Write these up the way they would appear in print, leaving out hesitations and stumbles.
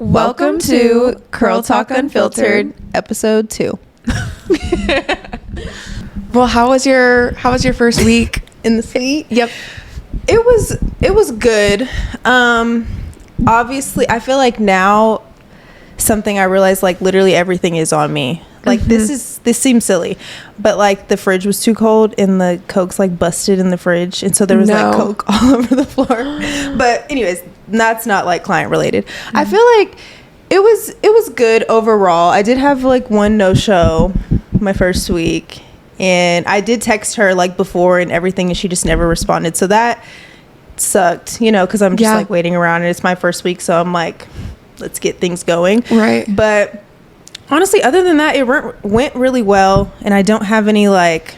Welcome to Curl Talk Unfiltered, episode 2. Well, how was your first week In the seat? Yep. It was good. Obviously, I feel like now something I realized, like, literally everything is on me. Like, this seems silly, but like the fridge was too cold and the Coke's like busted in the fridge, and so there was like Coke all over the floor. But anyways, that's not like client related. I feel like it was good overall. I did have like one no-show my first week, and I did text her like before and everything, and she just never responded. So that sucked, you know, because I'm just like waiting around, and it's my first week, so I'm like, let's get things going. Right. But honestly, other than that, it went really well, and I don't have any like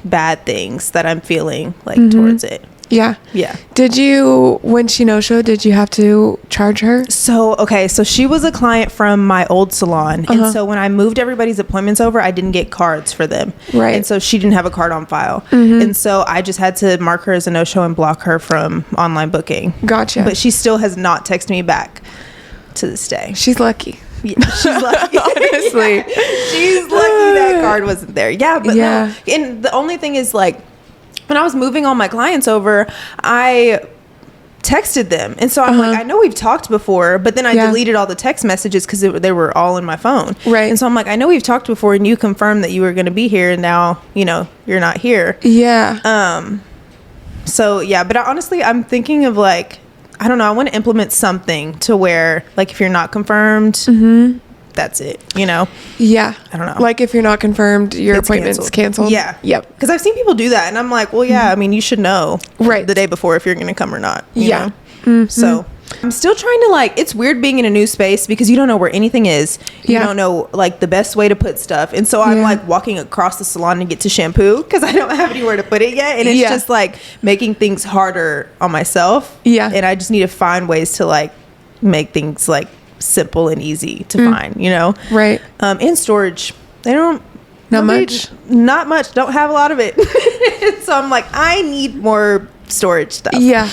bad things that I'm feeling like towards it. Yeah. Yeah. Did you, when she no-showed, did you have to charge her? So she was a client from my old salon. And so when I moved everybody's appointments over, I didn't get cards for them. Right. And so she didn't have a card on file. And so I just had to mark her as a no-show and block her from online booking. Gotcha. But she still has not texted me back to this day. She's lucky. Yeah, she's lucky. Honestly. Yeah, she's lucky that card wasn't there. Yeah, but no. And the only thing is, like, when I was moving all my clients over, I texted them. And so I'm like, I know we've talked before, but then I deleted all the text messages because they were all in my phone. Right. And so I'm like, I know we've talked before and you confirmed that you were going to be here, and now, you know, you're not here. Yeah. So, yeah, but honestly, I'm thinking of like, I don't know, I want to implement something to where, like, if you're not confirmed, that's it, you know? Yeah. I don't know. Like, if you're not confirmed, your appointment's canceled. Yeah. Yep. Because I've seen people do that, and I'm like, well, yeah, I mean, you should know the day before if you're going to come or not. You know? So I'm still trying to, like, it's weird being in a new space because you don't know where anything is. You don't know, like, the best way to put stuff. And so I'm, like, walking across the salon to get to shampoo because I don't have anywhere to put it yet. And it's just, like, making things harder on myself. Yeah. And I just need to find ways to, like, make things, like, simple and easy to find, you know? Right. In storage, they don't... Not much? Not much. Don't have a lot of it. So I'm like, I need more storage stuff. Yeah.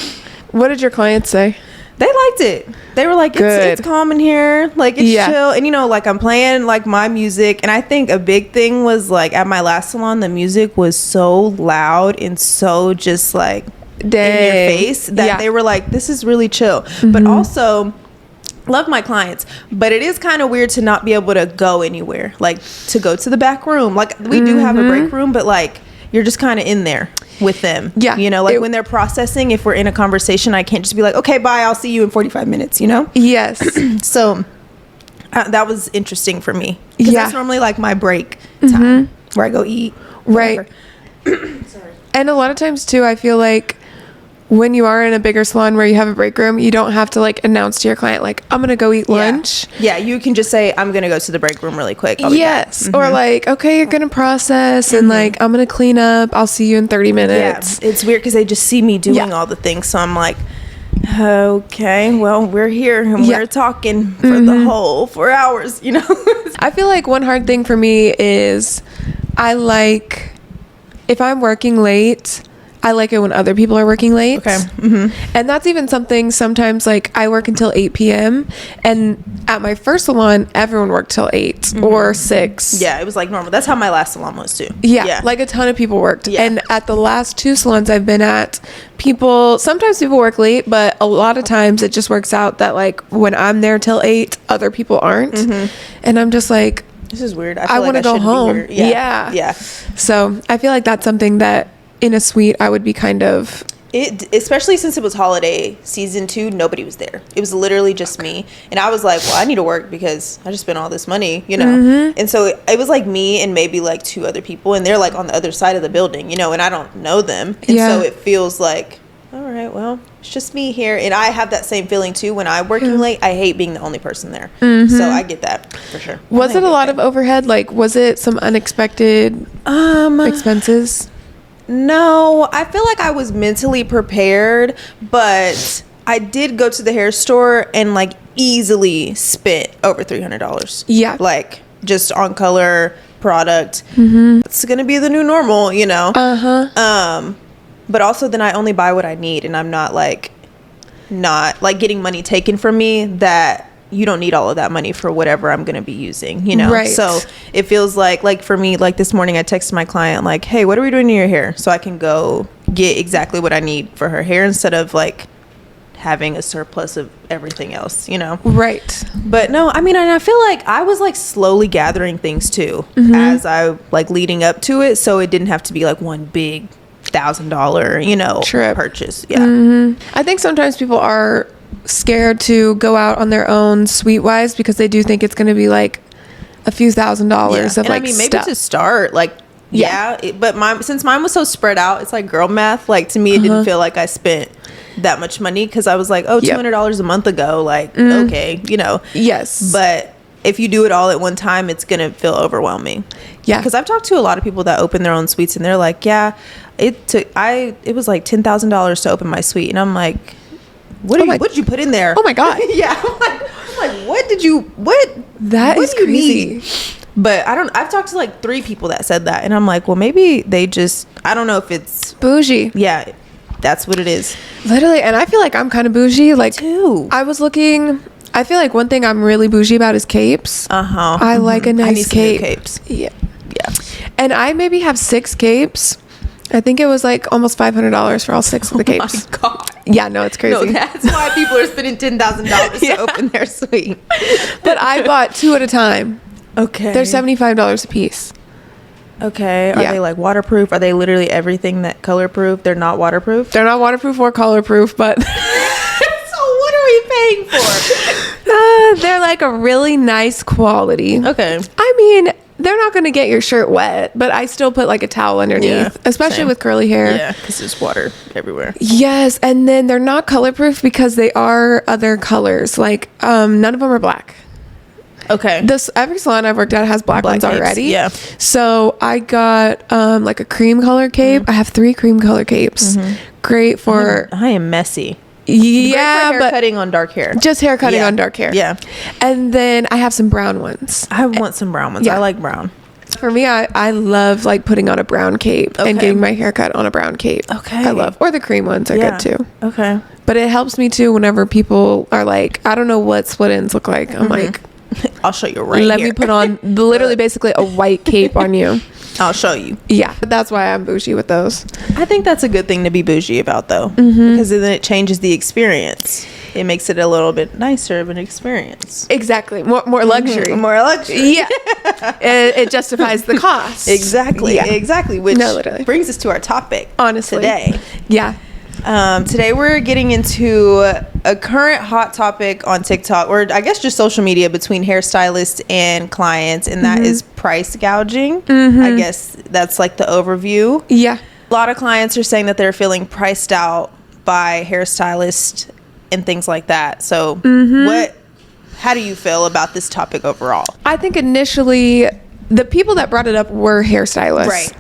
What did your clients say? They liked it. They were like, it's calm in here. Like, it's chill. And, you know, like, I'm playing, like, my music. And I think a big thing was, like, at my last salon, the music was so loud and so just, like, in your face that they were like, this is really chill. But also... love my clients, but it is kind of weird to not be able to go anywhere, like to go to the back room. Like, we do have a break room, but like you're just kind of in there with them. Yeah, you know, like when they're processing, if we're in a conversation, I can't just be like, okay, bye, I'll see you in 45 minutes, you know? Yes. So that was interesting for me, because that's normally like my break time where I go eat, right? Sorry. And a lot of times too, I feel like when you are in a bigger salon where you have a break room, you don't have to like announce to your client, like, I'm going to go eat lunch. Yeah, you can just say, I'm going to go to the break room really quick. Yes. Or like, okay, you're going to process and like, I'm going to clean up. I'll see you in 30 minutes. Yeah, it's weird because they just see me doing all the things. So I'm like, okay, well, we're here and we're talking for the whole 4 hours, you know? I feel like one hard thing for me is if I'm working late, I like it when other people are working late. Okay. And that's even something sometimes, like, I work until 8 p.m. And at my first salon, everyone worked till 8 or 6. Yeah, it was like normal. That's how my last salon was too. Yeah. Like a ton of people worked. Yeah. And at the last 2 salons I've been at, sometimes people work late, but a lot of times it just works out that like when I'm there till 8, other people aren't. And I'm just like, this is weird. I want to go home. Yeah. So I feel like that's something that in a suite I would be kind of... especially since it was holiday season 2, nobody was there. It was literally just me. And I was like, well, I need to work because I just spent all this money, you know? And so it was like me and maybe like 2 other people, and they're like on the other side of the building, you know, and I don't know them. And so it feels like, all right, well, it's just me here. And I have that same feeling too. When I'm working late, I hate being the only person there. So I get that for sure. Was it a lot of overhead? Like, was it some unexpected expenses? No, I feel like I was mentally prepared, but I did go to the hair store and like easily spent over $300. Yeah. Like just on color, product. It's going to be the new normal, you know? But also then I only buy what I need, and I'm not like not like getting money taken from me, that you don't need all of that money for whatever I'm going to be using, you know? Right. So it feels like for me, like this morning I texted my client like, hey, what are we doing to your hair? So I can go get exactly what I need for her hair instead of like having a surplus of everything else, you know? Right. But no, I mean, and I feel like I was like slowly gathering things too as I like leading up to it. So it didn't have to be like one big $1,000, you know, trip purchase. Yeah. I think sometimes people are scared to go out on their own suite-wise because they do think it's going to be like a few $1,000s of and like I mean, maybe stuff. to start, like, but since mine was so spread out, it's like girl math. Like to me, it didn't feel like I spent that much money because I was like, oh, $200 a month ago. Like, okay, you know. Yes. But if you do it all at one time, it's going to feel overwhelming. Yeah. Because I've talked to a lot of people that open their own suites and they're like, yeah, it was like $10,000 to open my suite. And I'm like, what did you put in there? Oh my God. Yeah. I'm like, what do you crazy. need? But I've talked to like 3 people that said that. And I'm like, well, maybe they just, I don't know if it's bougie. Yeah. That's what it is. Literally. And I feel like I'm kind of bougie. Like, too. I feel like one thing I'm really bougie about is capes. I like a nice cape. Capes. Yeah. And I maybe have 6 capes. I think it was like almost $500 for all 6 of the capes. Oh my God. Yeah, no, it's crazy. No, that's why people are spending $10,000 to open their suite. But I bought 2 at a time. Okay. They're $75 a piece. Okay. Are they like waterproof? Are they literally everything that color proof? They're not waterproof? They're not waterproof or color proof, but... So what are we paying for? They're like a really nice quality. Okay. I mean, they're not going to get your shirt wet, but I still put like a towel underneath, especially with curly hair. Yeah, because there's water everywhere. Yes, and then they're not color proof because they are other colors. Like, none of them are black. Okay. Every salon I've worked at has black ones capes, already. Yeah. So I got like a cream color cape. I have 3 cream color capes. Great for... I am messy. Yeah, but cutting on dark hair. Just hair cutting on dark hair. Yeah. And then I have some brown ones. I want some brown ones. I like brown. For me, I love like putting on a brown cape and getting my hair cut on a brown cape. Okay. I love. Or the cream ones are good too. Okay. But it helps me too whenever people are like, I don't know what split ends look like. I'm like, I'll show you right Let here. me put on literally basically a white cape on you. I'll show you. Yeah. But that's why I'm bougie with those. I think that's a good thing to be bougie about though. Because then it changes the experience. It makes it a little bit nicer of an experience. Exactly. More luxury. More luxury. Yeah. It justifies the cost. Exactly. Yeah. Exactly. Which literally brings us to our topic. Honestly. Today. Yeah. Today we're getting into a current hot topic on TikTok, or I guess just social media, between hairstylists and clients, and that is price gouging. I guess that's like the overview. Yeah. A lot of clients are saying that they're feeling priced out by hairstylists and things like that. So how do you feel about this topic overall? I think initially the people that brought it up were hairstylists. Right.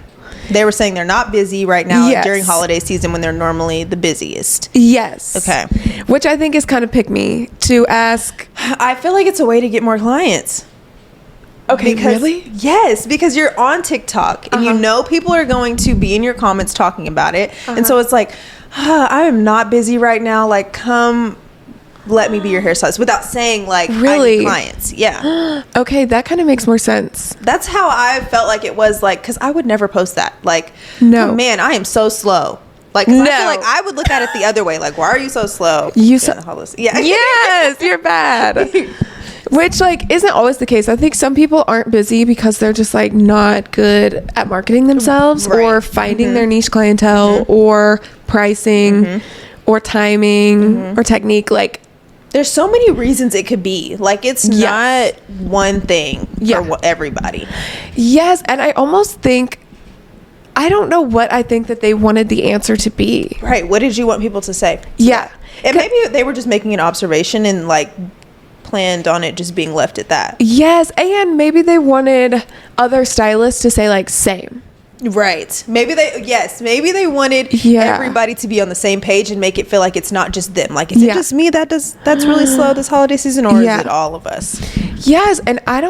They were saying they're not busy right now during holiday season when they're normally the busiest. Yes. Okay. Which I think is kind of pick me to ask. I feel like it's a way to get more clients. Okay, really? Yes, because you're on TikTok and you know people are going to be in your comments talking about it. And so it's like, I am not busy right now. Like, come let me be your hairstylist, without saying like, really? I need clients. Yeah. Okay, that kind of makes more sense. That's how I felt like it was, like, because I would never post that. Like, no. Oh, man, I am so slow. Like, no. I feel like I would look at it the other way. Like, why are you so slow? Yeah. Yes, you're bad. Which, like, isn't always the case. I think some people aren't busy because they're just, like, not good at marketing themselves or finding their niche clientele or pricing or timing or technique. Like, there's so many reasons it could be. Like, it's not one thing for everybody. Yes, and I almost think, I don't know what I think that they wanted the answer to be. Right. What did you want people to say? Yeah. And maybe they were just making an observation and, like, planned on it just being left at that. Yes, and maybe they wanted other stylists to say, like, same. Right. Maybe they wanted everybody to be on the same page and make it feel like it's not just them. Like, is it just me that's really slow this holiday season, or is it all of us? Yes, and I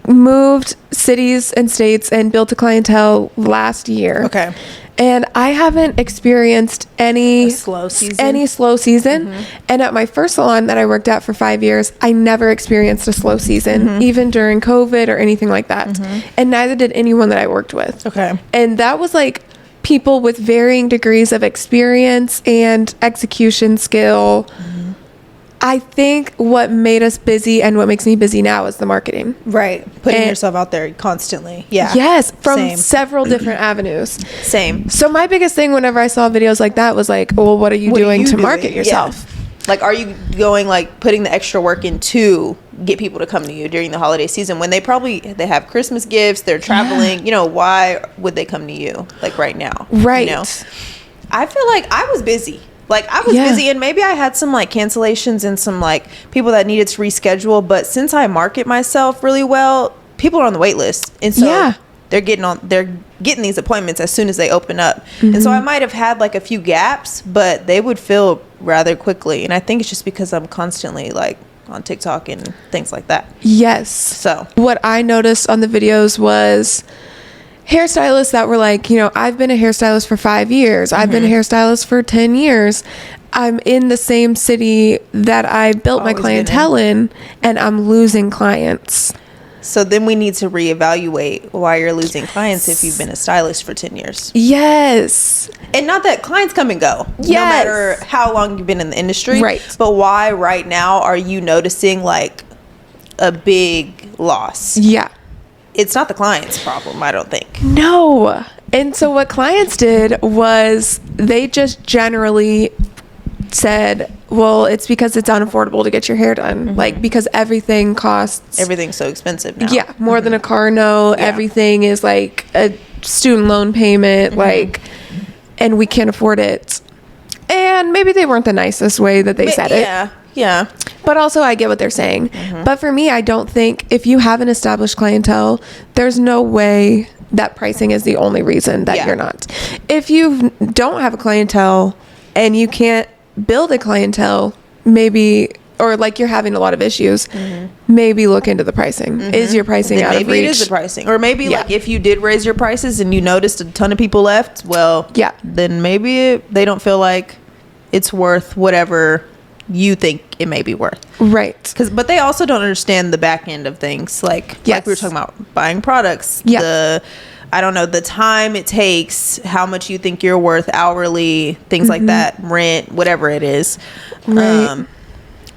moved cities and states and built a clientele last year. Okay. And I haven't experienced any slow season. And at my first salon that I worked at for 5 years, I never experienced a slow season, even during COVID or anything like that. And neither did anyone that I worked with. Okay. And that was like people with varying degrees of experience and execution skill. I think what made us busy and what makes me busy now is the marketing. Right. Putting yourself out there constantly. Yeah. Yes. From several different avenues. Same. So my biggest thing whenever I saw videos like that was like, well, what are you doing to market yourself? Yeah. Like, are you going, like, putting the extra work in to get people to come to you during the holiday season when they have Christmas gifts, they're traveling, you know, why would they come to you, like, right now? Right. You know? I feel like I was busy. Like, I was busy, and maybe I had some, like, cancellations and some, like, people that needed to reschedule. But since I market myself really well, people are on the wait list. And so they're getting these appointments as soon as they open up. And so I might have had, like, a few gaps, but they would fill rather quickly. And I think it's just because I'm constantly, like, on TikTok and things like that. Yes. So what I noticed on the videos was hairstylists that were like, you know, I've been a hairstylist for 5 years. I've been a hairstylist for 10 years. I'm in the same city that I built my clientele in, and I'm losing clients. So then we need to reevaluate why you're losing clients if you've been a stylist for 10 years. Yes. And not that clients come and go, no matter how long you've been in the industry. Right. But why right now are you noticing, like, a big loss? Yeah. It's not the client's problem, I don't think. No. And so what clients did was they just generally said, well, it's because it's unaffordable to get your hair done. Like, because everything costs. Everything's so expensive now. Yeah. More than a car note. Yeah. Everything is like a student loan payment. Like, and we can't afford it. And maybe they weren't the nicest way that they said it. Yeah. Yeah. But also I get what they're saying. But for me, I don't think if you have an established clientele, there's no way that pricing is the only reason that you're not. If you don't have a clientele and you can't build a clientele, maybe, or like you're having a lot of issues, maybe look into the pricing. Is your pricing out of reach? Maybe it is the pricing. Or maybe like if you did raise your prices and you noticed a ton of people left, well, then maybe they don't feel like it's worth whatever you think it may be worth. Right. But they also don't understand the back end of things. Like we were talking about buying products. I don't know, the time it takes, how much you think you're worth hourly, things like that, rent, whatever it is. Right.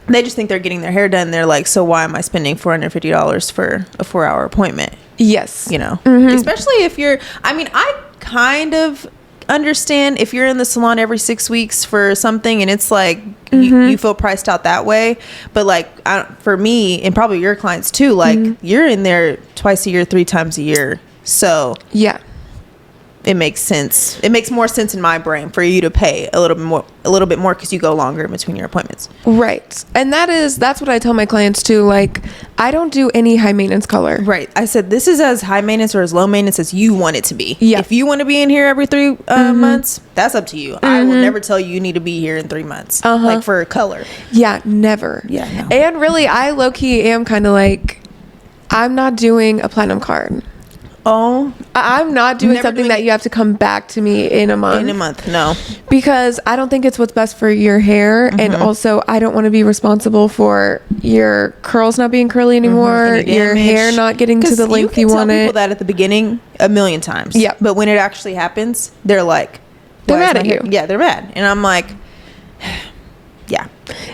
They just think they're getting their hair done. They're like, so why am I spending $450 for a 4-hour appointment? Yes. You know, especially if you're, I mean, I kind of understand if you're in the salon every 6 weeks for something and it's like you feel priced out that way, but like for me and probably your clients too, like you're in there twice a year, 3 times a year, so it makes sense. It makes more sense in my brain for you to pay a little bit more because you go longer in between your appointments. Right. And that's what I tell my clients too. Like, I don't do any high maintenance color. Right. I said, this is as high maintenance or as low maintenance as you want it to be. Yeah. If you want to be in here every 3 months, that's up to you. I will never tell you need to be here in 3 months. Like for color. Yeah, never. Yeah. No. And really, I low key am kind of like, I'm not doing a platinum card. Oh, I'm not doing something that you have to come back to me in a month. No. Because I don't think it's what's best for your hair. And also, I don't want to be responsible for your curls not being curly anymore, your hair not getting to the length you want it. You can tell people that at the beginning a million times. Yeah. But when it actually happens, they're like, they're mad at you. Yeah, they're mad. And I'm like, yeah.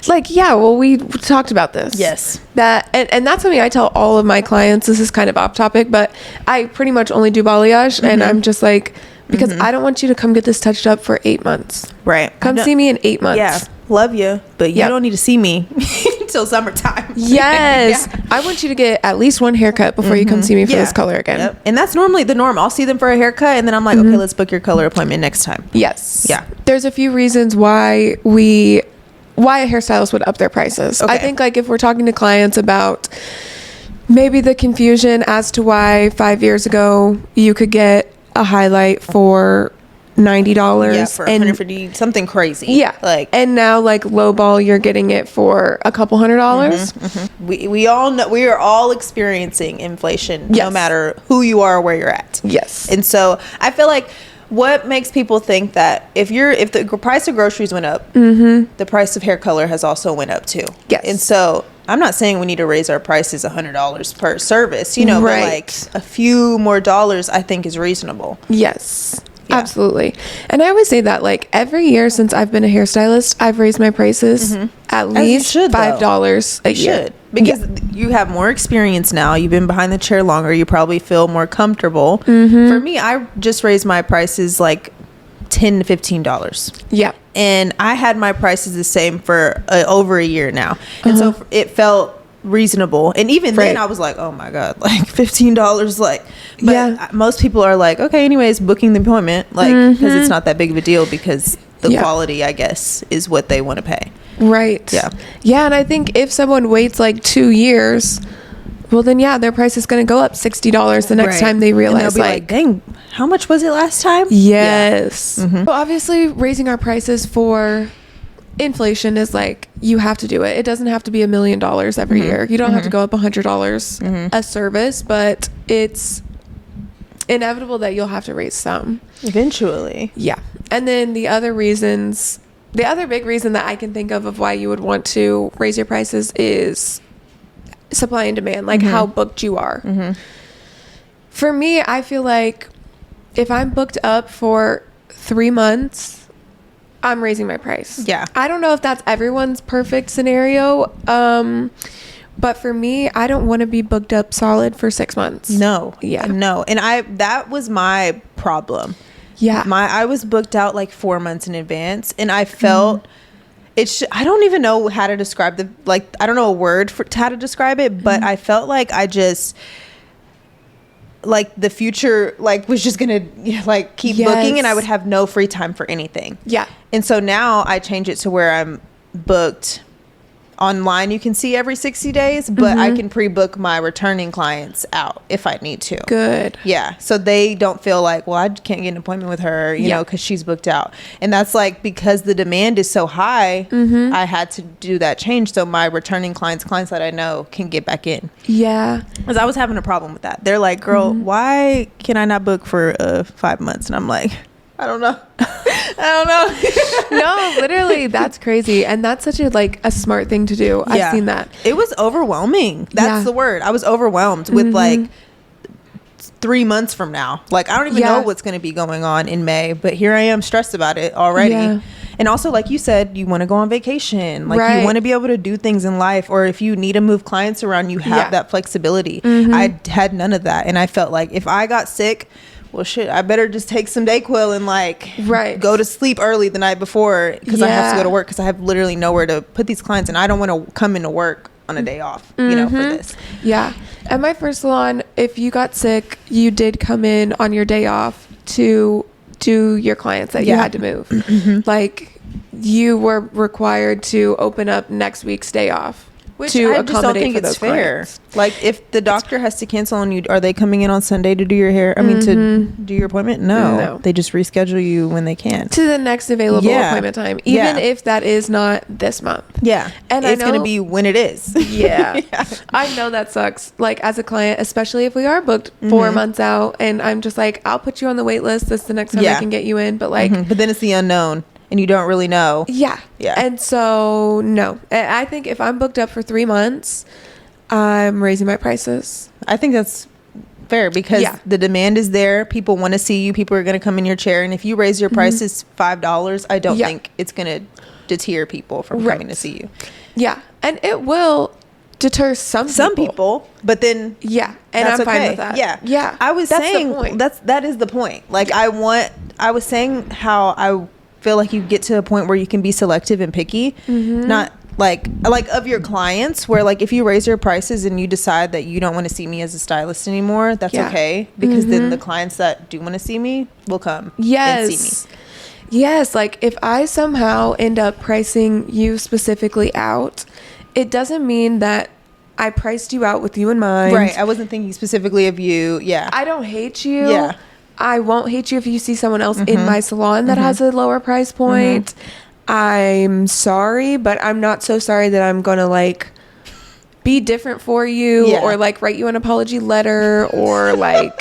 Like, well, we talked about this. Yes. And that's something I tell all of my clients. This is kind of off topic, but I pretty much only do balayage. And I'm just like, because I don't want you to come get this touched up for 8 months. Right. Come see me in 8 months. Yeah. Love you, but you don't need to see me until summertime. Yes. I want you to get at least one haircut before you come see me for this color again. Yep. And that's normally the norm. I'll see them for a haircut and then I'm like, okay, let's book your color appointment next time. Yes. Yeah. There's a few reasons why a hairstylist would up their prices. Okay. I think like if we're talking to clients about maybe the confusion as to why 5 years ago you could get a highlight for $90. Yeah, for 150, something crazy. Yeah. Like, and now like lowball, you're getting it for a couple $100. We all know, we are all experiencing inflation, no matter who you are or where you're at. Yes. And so I feel like what makes people think that if the price of groceries went up, the price of hair color has also went up too. Yes. And so I'm not saying we need to raise our prices $100 per service, you know, but like a few more dollars I think is reasonable. Yes. Yeah. Absolutely. And I always say that, like, every year since I've been a hairstylist, I've raised my prices at least $5 a year. Because you have more experience now. You've been behind the chair longer. You probably feel more comfortable. For me, I just raised my prices like $10 to $15. Yeah. And I had my prices the same for over a year now. And so it felt reasonable. And even then I was like, oh my God, like $15, like, but most people are like, okay, anyways, booking the appointment, like, because it's not that big of a deal, because the quality, I guess, is what they want to pay. Right. Yeah. And I think if someone waits like 2 years, well then their price is going to go up $60 the next time they realize, like, dang, how much was it last time? Yes. So obviously raising our prices for inflation is like, you have to do it. It doesn't have to be $1 million every year. You don't have to go up $100 a service, but it's inevitable that you'll have to raise some eventually. Yeah. And then the other big reason that I can think of why you would want to raise your prices is supply and demand, like how booked you are. For me, I feel like if I'm booked up for 3 months, I'm raising my price. Yeah. I don't know if that's everyone's perfect scenario. But for me, I don't want to be booked up solid for 6 months. No. Yeah. No. And that was my problem. Yeah. I was booked out like 4 months in advance, and I felt I don't even know how to describe I don't know a word for how to describe it, but I felt like I just, like, the future, like, was just gonna like keep booking, and I would have no free time for anything. Yeah. And so now I change it to where I'm booked online. You can see every 60 days, but I can pre-book my returning clients out if I need to. Good. Yeah. So they don't feel like, well, I can't get an appointment with her, you know, because she's booked out. And that's like, because the demand is so high, I had to do that change so my returning clients that I know can get back in. Yeah. Because I was having a problem with that. They're like, girl, why can I not book for 5 months? And I'm like, I don't know. I don't know. No, literally, that's crazy. And that's such a smart thing to do. I've seen that. It was overwhelming. That's the word. I was overwhelmed with like 3 months from now. Like, I don't even know what's going to be going on in May, but here I am stressed about it already. Yeah. And also, like you said, you want to go on vacation. Like, you want to be able to do things in life, or if you need to move clients around, you have that flexibility. I had none of that. And I felt like if I got sick, well, shit, I better just take some Dayquil and like go to sleep early the night before, because I have to go to work, because I have literally nowhere to put these clients, and I don't want to come into work on a day off, you know, for this. Yeah. At my first salon, if you got sick, you did come in on your day off to do your clients that you had to move. Like, you were required to open up next week's day off. Which I just don't think it's fair. Like, if the doctor has to cancel on you, are they coming in on Sunday to do your hair? I mean, to do your appointment? No. They just reschedule you when they can. To the next available appointment time. Even if that is not this month. Yeah. And it's going to be when it is. Yeah. I know that sucks. Like, as a client, especially if we are booked 4 months out, and I'm just like, I'll put you on the wait list. This is the next time I can get you in. But like, but then it's the unknown. And you don't really know. Yeah. And so, no. I think if I'm booked up for 3 months, I'm raising my prices. I think that's fair, because the demand is there. People want to see you. People are going to come in your chair. And if you raise your prices $5, I don't think it's going to deter people from coming to see you. Yeah. And it will deter some people. But then... Yeah. And I'm fine with that. Yeah. Yeah. I was saying... That is the point. Like, I was saying how I feel like you get to a point where you can be selective and picky, not like of your clients, where like if you raise your prices and you decide that you don't want to see me as a stylist anymore, that's okay, because then the clients that do want to see me will come and see me. Yes. Like, if I somehow end up pricing you specifically out, it doesn't mean that I priced you out with you in mind. Right. I wasn't thinking specifically of you. Yeah. I don't hate you. Yeah. I won't hate you if you see someone else in my salon that has a lower price point. I'm sorry, but I'm not so sorry that I'm gonna like be different for you or like write you an apology letter or like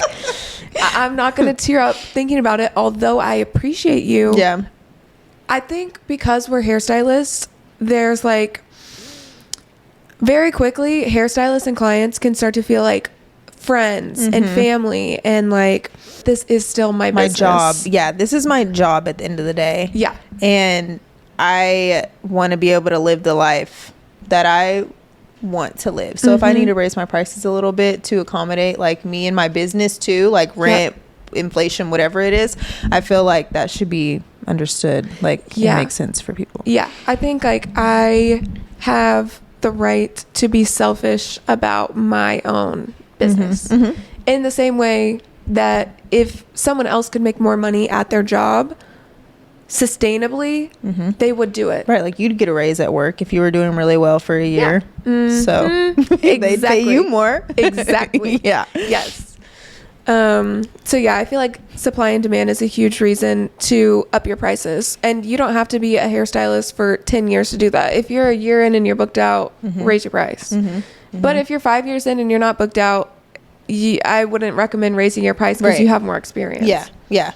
I'm not gonna tear up thinking about it, although I appreciate you. Yeah. I think because we're hairstylists, there's like very quickly hairstylists and clients can start to feel like friends and family, and like this is still my business. Job. Yeah, this is my job at the end of the day. Yeah. And I want to be able to live the life that I want to live. So if I need to raise my prices a little bit to accommodate like me and my business too, like rent, inflation, whatever it is, I feel like that should be understood. Like it makes sense for people. Yeah. I think like I have the right to be selfish about my own business in the same way that if someone else could make more money at their job sustainably, they would do it. Right, like you'd get a raise at work if you were doing really well for a year. So they'd pay you more. Exactly. Yeah. Yes. So yeah, I feel like supply and demand is a huge reason to up your prices, and you don't have to be a hairstylist for 10 years to do that. If you're a year in and you're booked out, raise your price. But if you're 5 years in and you're not booked out, I wouldn't recommend raising your price because you have more experience. Yeah,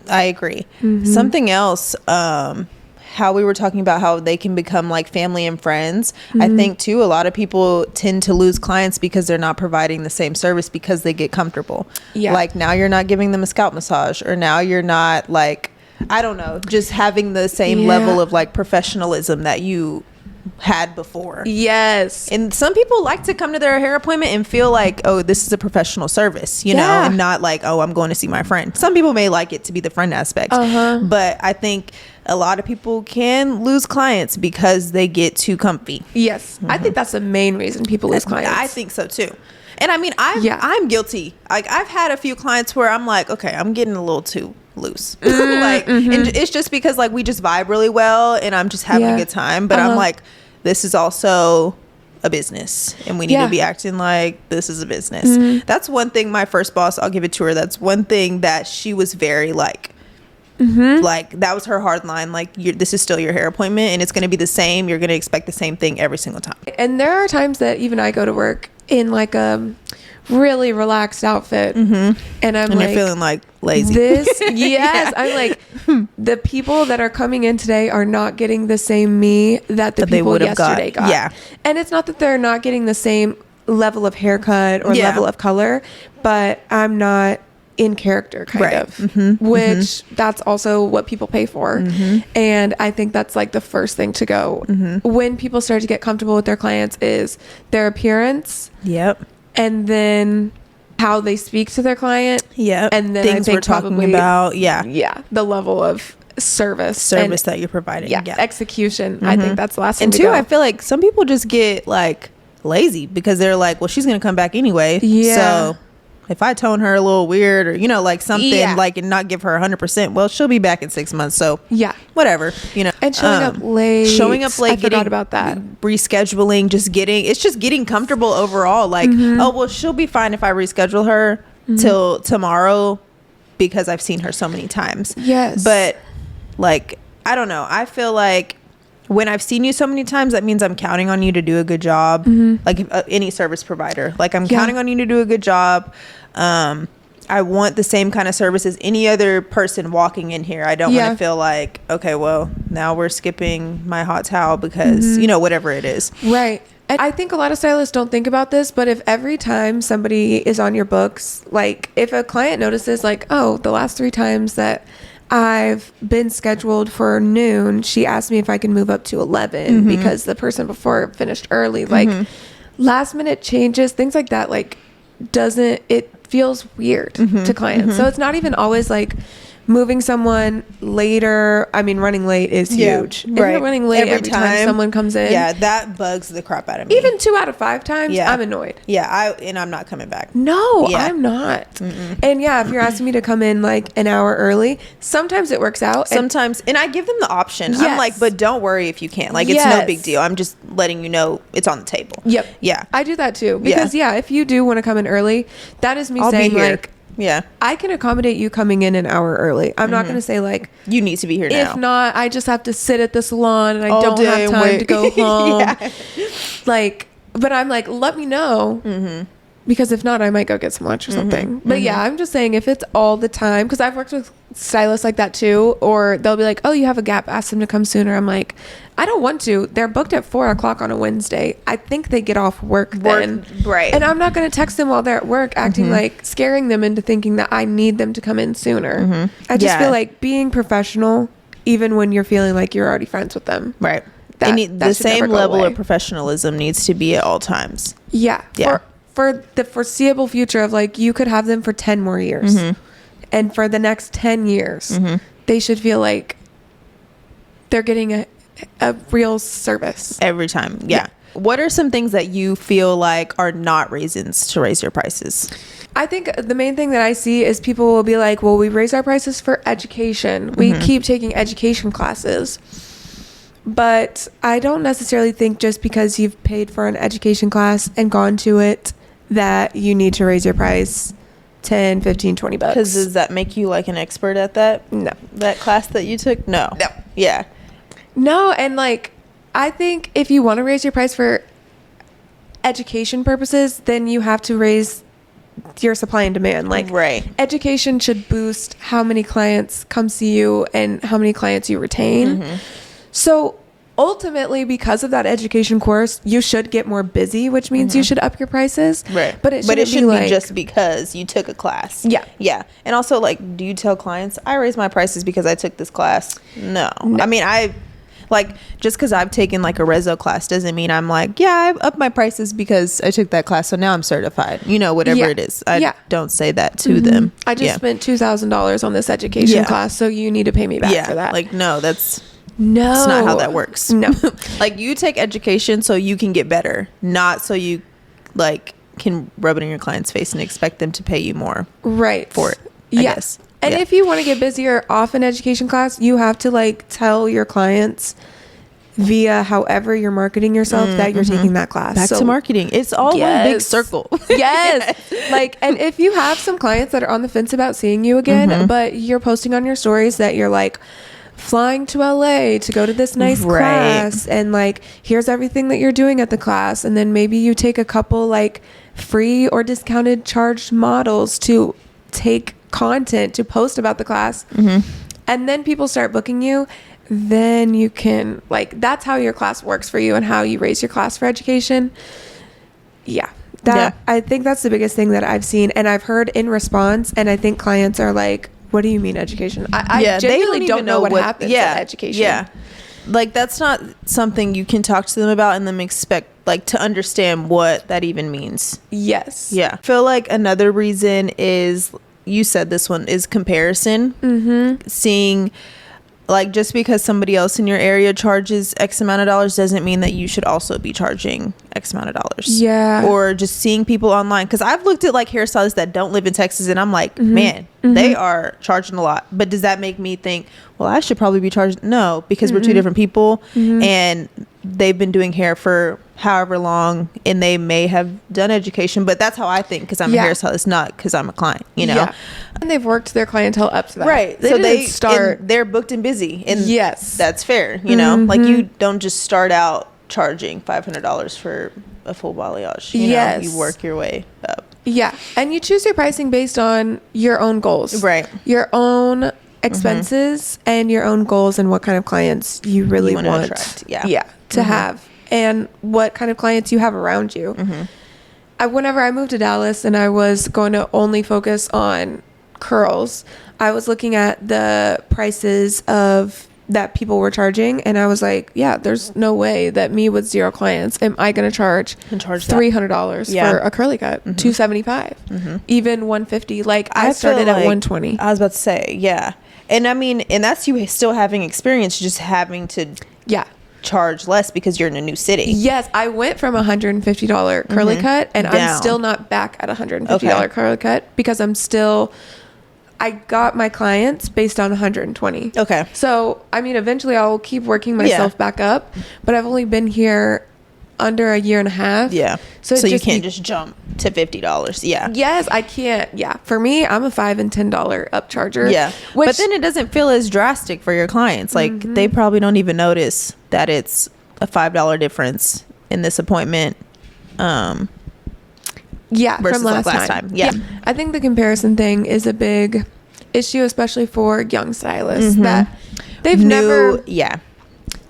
I agree. Something else, how we were talking about how they can become like family and friends. I think too, a lot of people tend to lose clients because they're not providing the same service because they get comfortable. Like now you're not giving them a scalp massage, or now you're not like, I don't know, just having the same level of like professionalism that you had before. Yes. And some people like to come to their hair appointment and feel like, oh, this is a professional service, you know, and not like, oh, I'm going to see my friend. Some people may like it to be the friend aspect, but I think a lot of people can lose clients because they get too comfy. Yes. I think that's the main reason people lose clients. I think so too. And I mean, I'm guilty. Like I've had a few clients where I'm like, okay, I'm getting a little too loose. Like, and it's just because like we just vibe really well and I'm just having a good time. But I'm like, this is also a business and we need to be acting like this is a business. That's one thing my first boss, I'll give it to her. That's one thing that she was very like, like that was her hard line. Like this is still your hair appointment and it's going to be the same. You're going to expect the same thing every single time. And there are times that even I go to work in like a really relaxed outfit and I'm like, you're feeling like lazy. I'm like, the people that are coming in today are not getting the same me that the people yesterday got. Yeah. And it's not that they're not getting the same level of haircut or level of color, but I'm not in character kind of, which that's also what people pay for. And I think that's like the first thing to go when people start to get comfortable with their clients is their appearance. And then how they speak to their client. And then things we're talking about. The level of service that you're providing. Execution. I think that's the last thing and to two, go. I feel like some people just get like lazy because they're like, well, she's gonna come back anyway. So if I tone her a little weird or, you know, like something like and not give her 100%, well, she'll be back in 6 months. So whatever, you know. And showing up late. I forgot about that. Rescheduling, it's just getting comfortable overall. Like, oh, well, she'll be fine if I reschedule her till tomorrow because I've seen her so many times. But like, I don't know. I feel like when I've seen you so many times, that means I'm counting on you to do a good job. Like any service provider, like I'm counting on you to do a good job. I want the same kind of service as any other person walking in here. I don't want to feel like, okay, well, now we're skipping my hot towel because, you know, whatever it is. Right. And I think a lot of stylists don't think about this, but if every time somebody is on your books, like if a client notices like, oh, the last 3 times that I've been scheduled for noon, she asked me if I can move up to 11 because the person before finished early. Like last minute changes, things like that, like it feels weird to clients. So it's not even always like moving someone later. I mean, running late is huge. If you're running late every time someone comes in, that bugs the crap out of me. Even 2 out of 5 times, I'm annoyed. I'm not coming back. No, I'm not. And if you're asking me to come in like an hour early, sometimes it works out. Sometimes, and I give them the option. I'm like, but don't worry if you can't. Like, it's no big deal. I'm just letting you know it's on the table. I do that too because if you do want to come in early, that is me saying like, Yeah. I can accommodate you coming in an hour early. I'm not going to say like, you need to be here now. If not, I just have to sit at the salon and I All don't day have and time wait. to go home. Yeah. Like, but I'm like, let me know. Because if not, I might go get some lunch or something. But yeah, I'm just saying if it's all the time, because I've worked with stylists like that too, or they'll be like, oh, you have a gap, ask them to come sooner. I'm like, I don't want to. They're booked at 4:00 on a Wednesday. I think they get off work then. Right. And I'm not going to text them while they're at work, acting like scaring them into thinking that I need them to come in sooner. I just feel like being professional, even when you're feeling like you're already friends with them. Right. That the should never same go level away. of professionalism needs to be at all times. Yeah. Yeah. For the foreseeable future of like, you could have them for 10 more years. And for the next 10 years, they should feel like they're getting a real service. Every time. Yeah. What are some things that you feel like are not reasons to raise your prices? I think the main thing that I see is people will be like, well, we raise our prices for education. We keep taking education classes. But I don't necessarily think just because you've paid for an education class and gone to it that you need to raise your price 10, 15, 20 bucks. Because does that make you like an expert at that? No. That class that you took? No. Yeah. No, and like, I think if you want to raise your price for education purposes, then you have to raise your supply and demand. Like, right. Education should boost how many clients come see you and how many clients you retain. So ultimately, because of that education course, you should get more busy, which means you should up your prices. Right. But it shouldn't be just because you took a class. Yeah. Yeah. And also, like, do you tell clients, I raise my prices because I took this class? No. I mean, just because I've taken like a reso class doesn't mean I'm like, yeah, I've upped my prices because I took that class, so now I'm certified. Whatever it is. I don't say that to them. I just spent $2,000 on this education class, so you need to pay me back for that. Like, no, that's not how that works. No. Like, you take education so you can get better, not so you like can rub it in your client's face and expect them to pay you more for it. I guess. And if you want to get busier off an education class, you have to like tell your clients via however you're marketing yourself that you're taking that class. Back to marketing. It's all one big circle. Yes. Like, and if you have some clients that are on the fence about seeing you again, but you're posting on your stories that you're like flying to LA to go to this nice class, and like, here's everything that you're doing at the class. And then maybe you take a couple like free or discounted charged models to take content to post about the class, and then people start booking you, then you can like, that's how your class works for you and how you raise your class for education. I think that's the biggest thing that I've seen and I've heard in response, and I think clients are like, what do you mean education? I genuinely don't know what happens at education. Like, that's not something you can talk to them about and then expect like to understand what that even means. I feel like another reason is, you said this one, is comparison. Seeing like, just because somebody else in your area charges X amount of dollars doesn't mean that you should also be charging X amount of dollars. Or just seeing people online, because I've looked at like hairstylists that don't live in Texas and I'm like, man, they are charging a lot. But does that make me think, well, I should probably be charged? No, because we're two different people and they've been doing hair for however long and they may have done education, but that's how I think, because I'm a hairstylist, not because I'm a client, and they've worked their clientele up to that, right? So they start, they're booked and busy, and that's fair. Like, you don't just start out charging $500 for a full balayage. You work your way up. And you choose your pricing based on your own goals, right? Your own expenses and your own goals, and what kind of clients you really want to attract. To have, and what kind of clients you have around you. Whenever I moved to Dallas and I was going to only focus on curls, I was looking at the prices of that people were charging, and I was like, there's no way that me with 0 clients am I going to charge $300 for a curly cut, $275, even $150. Like, I started at $120. I was about to say, and I mean, and that's you still having experience, just having to charge less because you're in a new city. Yes, I went from $150 curly cut, and I'm still not back at $150 curly cut, because I got my clients based on 120. So I mean, eventually I'll keep working myself back up, but I've only been here under a year and a half. Yeah. So you can't just jump to $50. Yeah. Yes, I can't. Yeah. For me, I'm a $5 and $10 upcharger. Yeah. But then it doesn't feel as drastic for your clients. Like they probably don't even notice that it's a $5 difference in this appointment. Yeah. Versus From last time. Yeah. I think the comparison thing is a big issue, especially for young stylists that they've never. Yeah.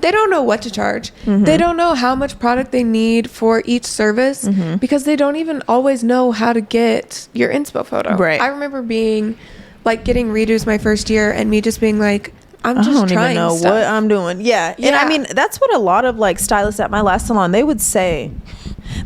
They don't know what to charge. They don't know how much product they need for each service because they don't even always know how to get your inspo photo. Right. I remember being like getting redos my first year and me just being like, I'm just I don't trying even know stuff. what I'm doing. Yeah. And I mean, that's what a lot of like stylists at my last salon, they would say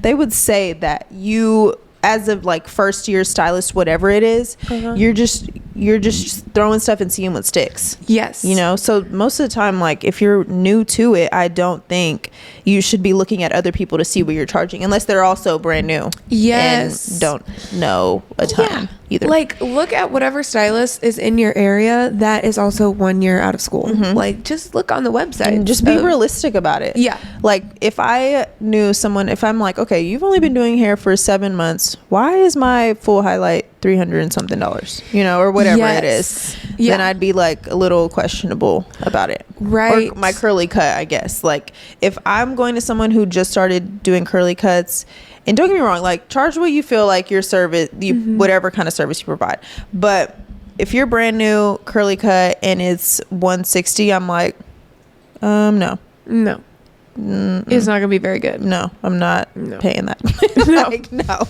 that you, as a like first year stylist, whatever it is, you're just throwing stuff and seeing what sticks. Yes. You know, so most of the time, like if you're new to it, I don't think you should be looking at other people to see what you're charging unless they're also brand new. Yes. And don't know a ton either. Like look at whatever stylist is in your area that is also 1 year out of school. Like just look on the website. And just be realistic about it. Yeah. Like if I knew someone, if I'm like, okay, you've only been doing hair for 7 months, why is my full highlight $300 and something, you know, or whatever it is, then I'd be like a little questionable about it. Right. Or my curly cut, I guess. Like if I'm going to someone who just started doing curly cuts, and don't get me wrong, like charge what you feel like your service, whatever kind of service you provide. But if you're brand new curly cut and it's $160, I'm like, no. It's not gonna be very good. No, I'm not paying that. Like, no.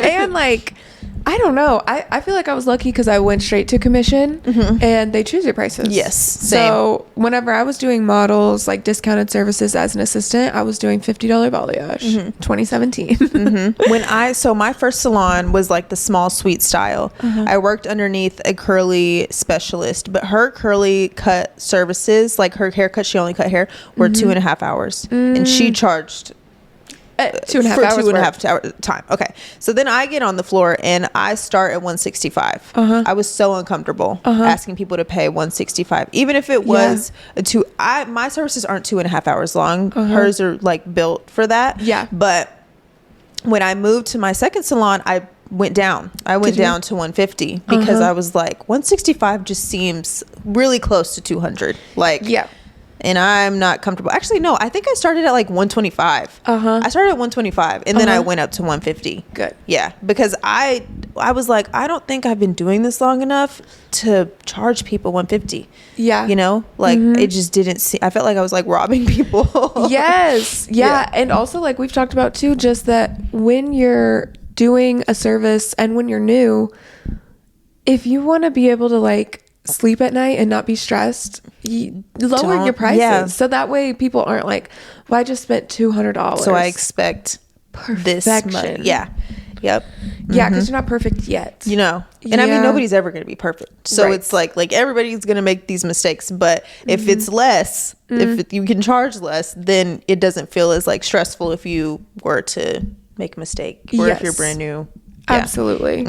And like I don't know, I feel like I was lucky because I went straight to commission and they choose your prices. Yes, same. So whenever I was doing models like discounted services as an assistant, I was doing $50 balayage. 2017. So my first salon was like the small sweet style. I worked underneath a curly specialist, but her curly cut services, like her haircut, she only cut hair, were 2.5 hours, and she charged 2.5 hours. 2.5 hours time. Okay. So then I get on the floor and I start at 165. I was so uncomfortable asking people to pay 165, even if it was my services aren't 2.5 hours long. Hers are like built for that. Yeah. But when I moved to my second salon, I went down. I went down to 150 because I was like, 165 just seems really close to 200. Like, yeah. And I'm not comfortable. Actually, no, I think I started at like 125. I started at 125 and then I went up to 150. Good. Yeah. Because I was like, I don't think I've been doing this long enough to charge people 150. Yeah. You know, like it just didn't see, I felt like I was like robbing people. Yes. Yeah. And also like we've talked about too, just that when you're doing a service and when you're new, if you want to be able to like sleep at night and not be stressed, lower your prices so that way people aren't like, well, I just spent $200 so I expect this much. Yeah. Yep. Yeah, because you're not perfect yet, you know. And I mean, nobody's ever going to be perfect, so it's like everybody's going to make these mistakes, but if it's less, if you can charge less, then it doesn't feel as like stressful if you were to make a mistake or if you're brand new. Absolutely.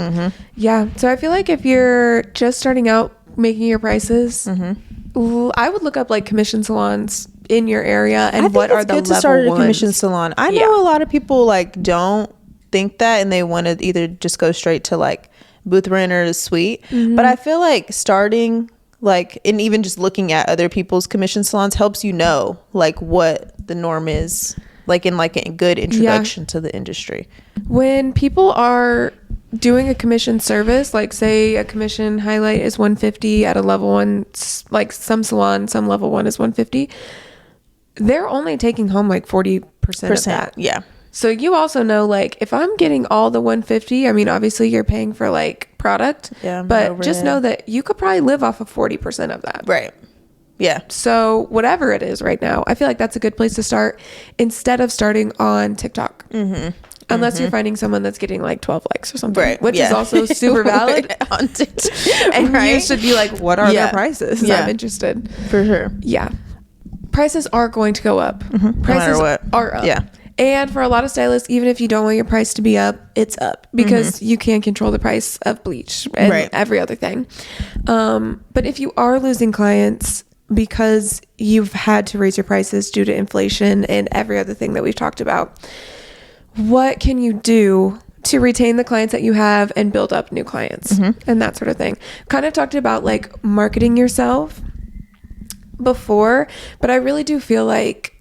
Yeah, so I feel like if you're just starting out making your prices, I would look up like commission salons in your area and what are the level ones. I think it's good to start a commission salon. I know a lot of people like don't think that and they want to either just go straight to like booth rent or suite, but I feel like starting like, and even just looking at other people's commission salons helps you know like what the norm is, like in like a good introduction to the industry. When people are doing a commission service, like say a commission highlight is 150 at a level one, like some salon, some level one is 150, they're only taking home like 40% of that. Yeah. So you also know, like, if I'm getting all the 150, I mean, obviously you're paying for like product, but just know that you could probably live off of 40% of that. Right. Yeah. So whatever it is right now, I feel like that's a good place to start instead of starting on TikTok. Unless you're finding someone that's getting like 12 likes or something, which is also super valid. On TikTok. And you should be like, what are their prices? Yeah. I'm interested. For sure. Yeah. Prices are going to go up. Prices are up. Yeah. And for a lot of stylists, even if you don't want your price to be up, it's up because you can't control the price of bleach and every other thing. But if you are losing clients because you've had to raise your prices due to inflation and every other thing that we've talked about. What can you do to retain the clients that you have and build up new clients and that sort of thing? Kind of talked about like marketing yourself before, but I really do feel like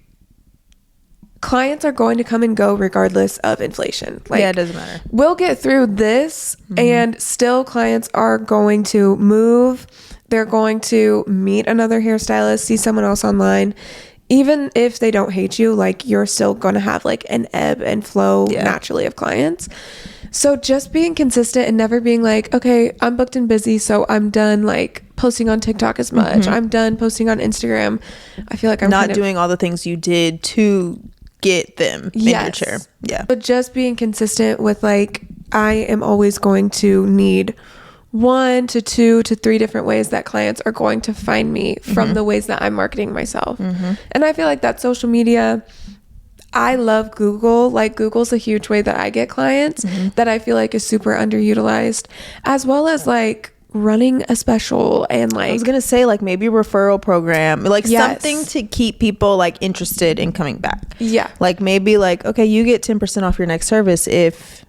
clients are going to come and go regardless of inflation. Like, yeah, it doesn't matter. We'll get through this and still clients are going to move. They're going to meet another hairstylist, see someone else online. Even if they don't hate you, like you're still going to have like an ebb and flow naturally of clients. So just being consistent and never being like, okay, I'm booked and busy, so I'm done like posting on TikTok as much. I'm done posting on Instagram. I feel like I'm not doing all the things you did to get them in your chair. Yeah. But just being consistent with like, I am always going to need 1 to 2 to 3 different ways that clients are going to find me from the ways that I'm marketing myself. And I feel like that social media, I love Google. Like Google's a huge way that I get clients that I feel like is super underutilized, as well as like running a special and like, I was gonna say like maybe a referral program, like something to keep people like interested in coming back. Like maybe like, okay, you get 10% off your next service if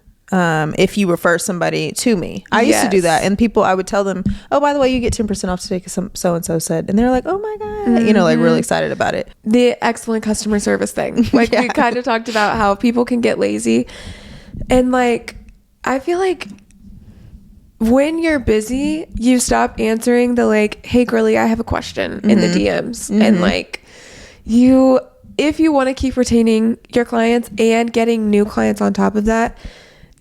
you refer somebody to me. I used to do that, and people, I would tell them, oh, by the way, you get 10% off today because so and so said, and they're like, oh my god, you know, like really excited about it. The excellent customer service thing, like we kind of talked about how people can get lazy, and like I feel like when you're busy, you stop answering the like, hey girly, I have a question in the DMs, and like if you want to keep retaining your clients and getting new clients on top of that,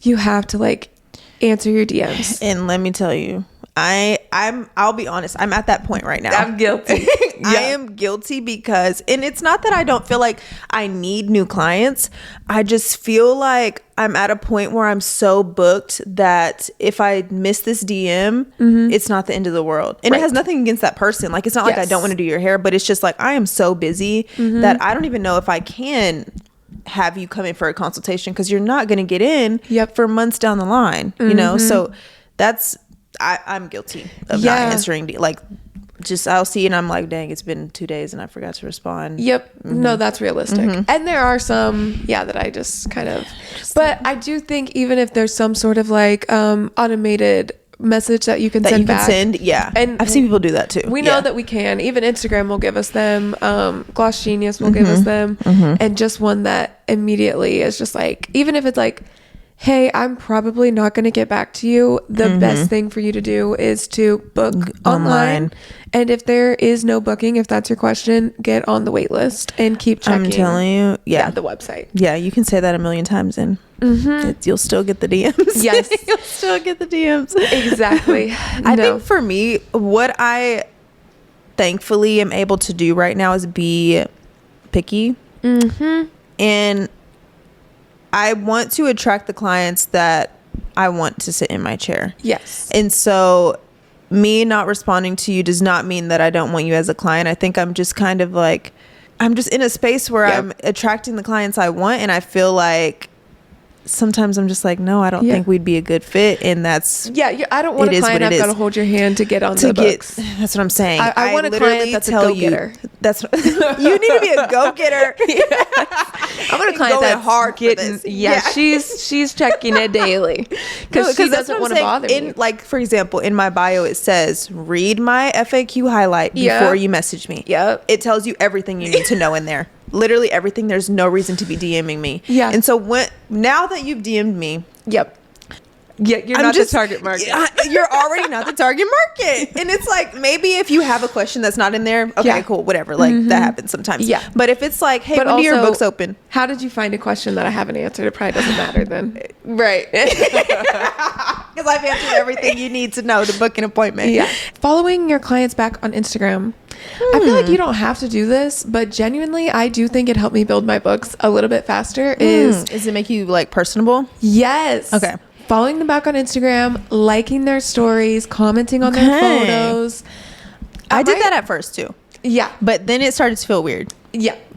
you have to like answer your DMs. And let me tell you, I'll be honest, I'm at that point right now. I'm guilty. I am guilty because, and it's not that I don't feel like I need new clients. I just feel like I'm at a point where I'm so booked that if I miss this DM, it's not the end of the world. And it has nothing against that person. Like, it's not like I don't want to do your hair, but it's just like I am so busy that I don't even know if I can have you come in for a consultation, because you're not going to get in for months down the line, you know? So that's, I'm guilty of not answering. Like, just I'll see and I'm like, dang, it's been 2 days and I forgot to respond. No, that's realistic. And there are some that I just kind of, but I do think even if there's some sort of like automated message that you can send back. And I've seen people do that too. We know that we can. Even Instagram will give us them. Gloss Genius will give us them. And just one that immediately is just like, even if it's like, hey, I'm probably not going to get back to you, the best thing for you to do is to book online. And if there is no booking, if that's your question, get on the wait list and keep checking. I'm telling you, the website. Yeah, you can say that a million times and you'll still get the DMs. Yes. You'll still get the DMs. Exactly. I think for me, what I thankfully am able to do right now is be picky. And I want to attract the clients that I want to sit in my chair. Yes. And so me not responding to you does not mean that I don't want you as a client. I think I'm just kind of like, I'm just in a space where I'm attracting the clients I want. And I feel like sometimes I'm just like, no, I don't think we'd be a good fit. And that's, I don't want a client I've got to hold your hand to get on the books. That's what I'm saying. I want a client that's a go-getter. That's what, you need to be a go-getter. I want a client that's hard getting, she's checking it daily because she doesn't want to bother me. Like, for example, in my bio, it says, read my FAQ highlight before you message me. It tells you everything you need to know in there. Literally everything. There's no reason to be DMing me. And so now that you've DM'd me, you're not the target market. You're already not the target market. And it's like, maybe if you have a question that's not in there, okay, cool, whatever. Like that happens sometimes. But if it's like, hey, when do your books open? How did you find a question that I haven't answered? It probably doesn't matter then. Right. Because I've answered everything you need to know to book an appointment. Following your clients back on Instagram. I feel like you don't have to do this, but genuinely, I do think it helped me build my books a little bit faster. Does it make you like personable? Yes. Okay. Following them back on Instagram, liking their stories, commenting on their photos. I did that at first too. But then it started to feel weird.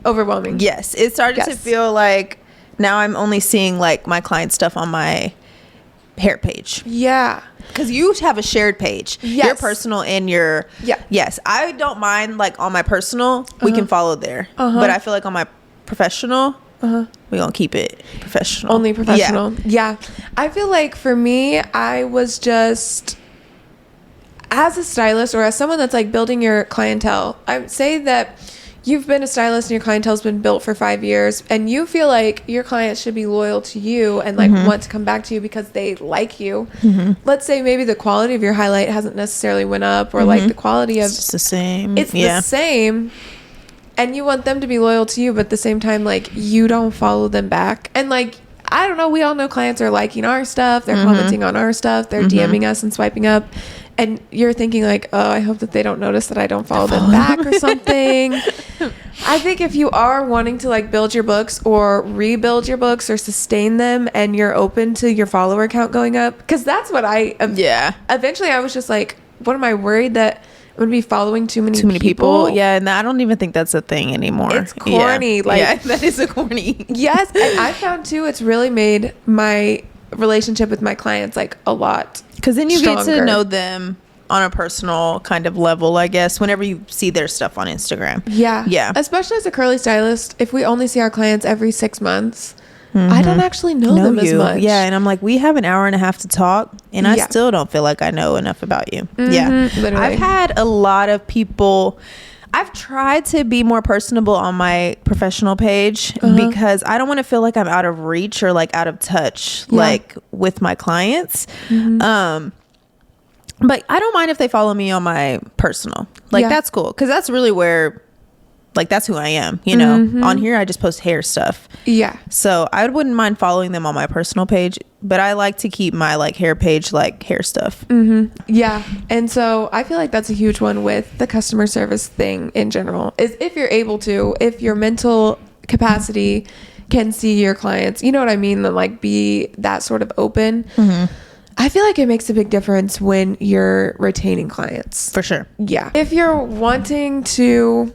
Overwhelming. Yes. It started to feel like now I'm only seeing like my client stuff on my hair page. Yeah. Because you have a shared page. Yes. Your personal and your... Yeah. Yes. I don't mind, like, on my personal, we can follow there. But I feel like on my professional, we're going to keep it professional. Only professional. Yeah. I feel like for me, I was just... As a stylist or as someone that's, like, building your clientele, I would say that... You've been a stylist and your clientele's been built for 5 years and you feel like your clients should be loyal to you and like want to come back to you because they like you. Let's say maybe the quality of your highlight hasn't necessarily went up or like the quality of... It's the same. It's the same. And you want them to be loyal to you, but at the same time, like, you don't follow them back. And like, I don't know, we all know clients are liking our stuff. They're commenting on our stuff. They're DMing us and swiping up. And you're thinking like, oh, I hope that they don't notice that I don't follow them back or something. I think if you are wanting to like build your books or rebuild your books or sustain them and you're open to your follower count going up, because that's what eventually I was just like, what am I worried that I'm going to be following too many people? Yeah, and I don't even think that's a thing anymore. It's corny. Yeah. Like, that is a corny. Yes. And I found too, it's really made my relationship with my clients like a lot because then you stronger. Get to know them on a personal kind of level, I guess, whenever you see their stuff on Instagram. Yeah. Especially as a curly stylist, if we only see our clients every 6 months, I don't actually know them as much. Yeah, and I'm like, we have an hour and a half to talk, and I still don't feel like I know enough about you. Yeah. Literally. I've had a lot of people... I've tried to be more personable on my professional page because I don't want to feel like I'm out of reach or like out of touch like with my clients. But I don't mind if they follow me on my personal. Like that's cool because that's really where like that's who I am, you know. On here I just post hair stuff. Yeah. So I wouldn't mind following them on my personal page, but I like to keep my like hair page like hair stuff. Yeah. And so I feel like that's a huge one with the customer service thing in general is if you're able to, if your mental capacity can see your clients, you know what I mean? Then like be that sort of open. I feel like it makes a big difference when you're retaining clients. For sure. Yeah. If you're wanting to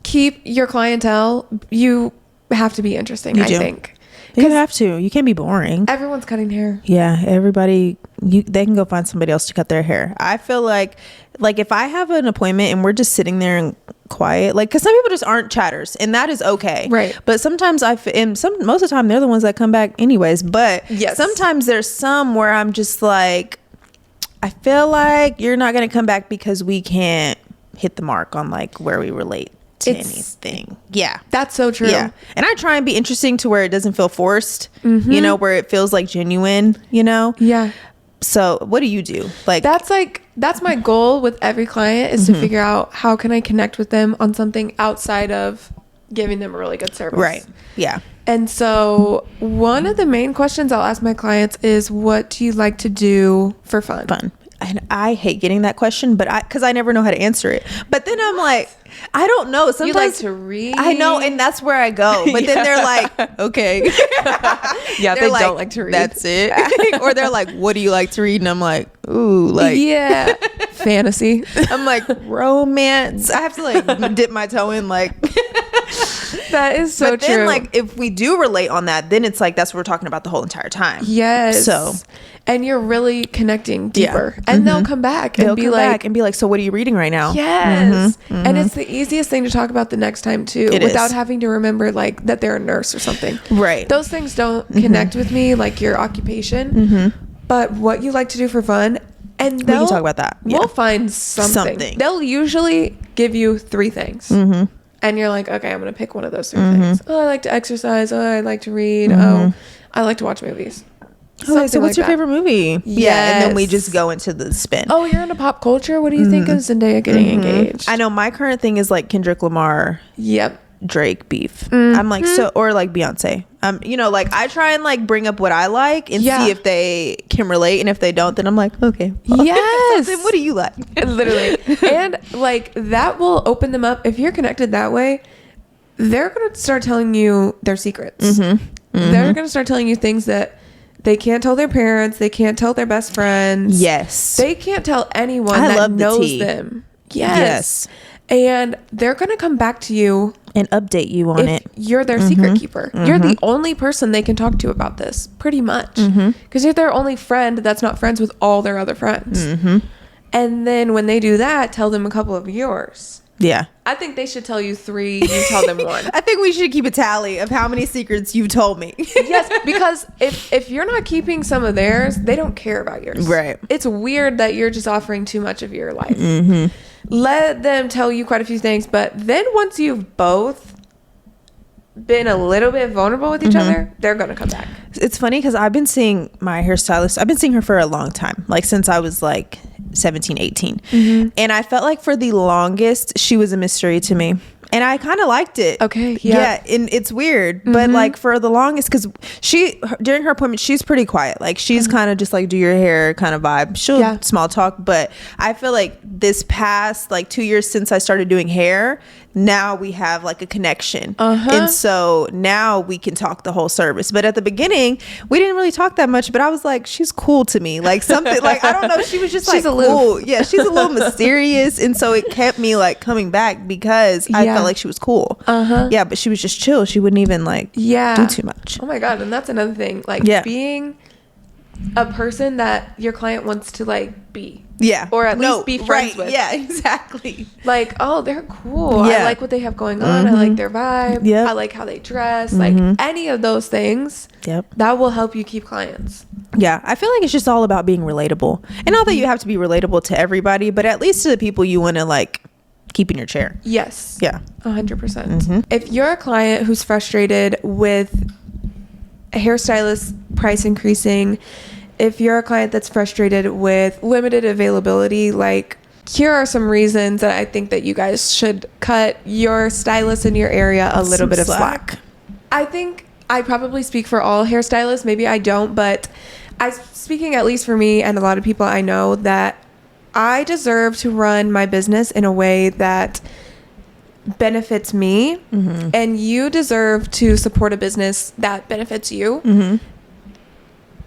keep your clientele, you have to be interesting. I think you have to. You can't be boring. Everyone's cutting hair. Yeah, everybody. They can go find somebody else to cut their hair. I feel like if I have an appointment and we're just sitting there and quiet, like because some people just aren't chatters, and that is okay. Right. But sometimes most of the time they're the ones that come back anyways. But sometimes there's some where I'm just like, I feel like you're not gonna come back because we can't hit the mark on like where we relate to anything. Yeah, that's so true. Yeah, and I try and be interesting to where it doesn't feel forced, you know, where it feels like genuine, you know. Yeah. So what do you do? Like that's my goal with every client is to figure out how can I connect with them on something outside of giving them a really good service. Right. Yeah. And so one of the main questions I'll ask my clients is, what do you like to do for fun? And I hate getting that question, but because I never know how to answer it. But then I'm like, I don't know. Sometimes you like to read. I know, and that's where I go. But then they're like, okay. Yeah, they don't like to read. That's it. Or they're like, what do you like to read? And I'm like, ooh, like yeah, fantasy. I'm like, romance. I have to like dip my toe in like. That is so but true. Then like if we do relate on that, then it's like that's what we're talking about the whole entire time. Yes. So and you're really connecting deeper, and they'll come back and be like, so what are you reading right now? Yes. And it's the easiest thing to talk about the next time too, without having to remember like that they're a nurse or something. Right. Those things don't connect with me, like your occupation, but what you like to do for fun. And we can talk about that. We'll find something. They'll usually give you 3 things. And you're like, okay, I'm going to pick one of those 3 things. Oh, I like to exercise. Oh, I like to read. Oh, I like to watch movies. Oh, so what's your favorite movie? Yeah, and then we just go into the spin. Oh, you're into pop culture? What do you think of Zendaya getting engaged? I know my current thing is like Kendrick Lamar. Yep. Drake beef. I'm like, so, or like Beyonce. You know, like I try and like bring up what I like and see if they can relate, and if they don't, then I'm like, okay, yes. So then what do you like? Literally. And like that will open them up. If you're connected that way, they're gonna start telling you their secrets. They're gonna start telling you things that they can't tell their parents, they can't tell their best friends. Yes. They can't tell anyone that knows them. Yes. And they're going to come back to you and update you on it. You're their secret keeper. You're the only person they can talk to about this, pretty much. Because you're their only friend that's not friends with all their other friends. And then when they do that, tell them a couple of yours. Yeah. I think they should tell you 3. You tell them 1. I think we should keep a tally of how many secrets you told me. Yes, because if you're not keeping some of theirs, they don't care about yours. Right. It's weird that you're just offering too much of your life. Let them tell you quite a few things, but then once you've both been a little bit vulnerable with each other, they're going to come back. It's funny because I've been seeing my hairstylist. I've been seeing her for a long time, like since I was like 17, 18. And I felt like for the longest, she was a mystery to me. And I kind of liked it. Okay. Yeah. And it's weird. But like for the longest, because during her appointment, she's pretty quiet. Like she's kind of just like do your hair kind of vibe. She'll small talk. But I feel like this past like 2 years since I started doing hair, now we have like a connection. And so now we can talk the whole service. But at the beginning, we didn't really talk that much. But I was like, she's cool to me. Like something like, I don't know. She was just like cool. Yeah. She's a little mysterious. And so it kept me like coming back because I felt like she was cool. Yeah. But she was just chill. She wouldn't even like do too much. Oh my God. And that's another thing. Like being a person that your client wants to like be. Yeah. Or at least be friends with. Yeah, exactly. Like, oh, they're cool. I like what they have going on. I like their vibe. I like how they dress. Like any of those things. That will help you keep clients. Yeah. I feel like it's just all about being relatable. And not that you have to be relatable to everybody, but at least to the people you want to like keep in your chair. Yes. Yeah. 100%. If you're a client who's frustrated with a hairstylist price increasing, if you're a client that's frustrated with limited availability, like here are some reasons that I think that you guys should cut your stylist in your area a little bit of slack. I think I probably speak for all hairstylists. Maybe I don't, but speaking at least for me and a lot of people I know, that I deserve to run my business in a way that benefits me, and you deserve to support a business that benefits you.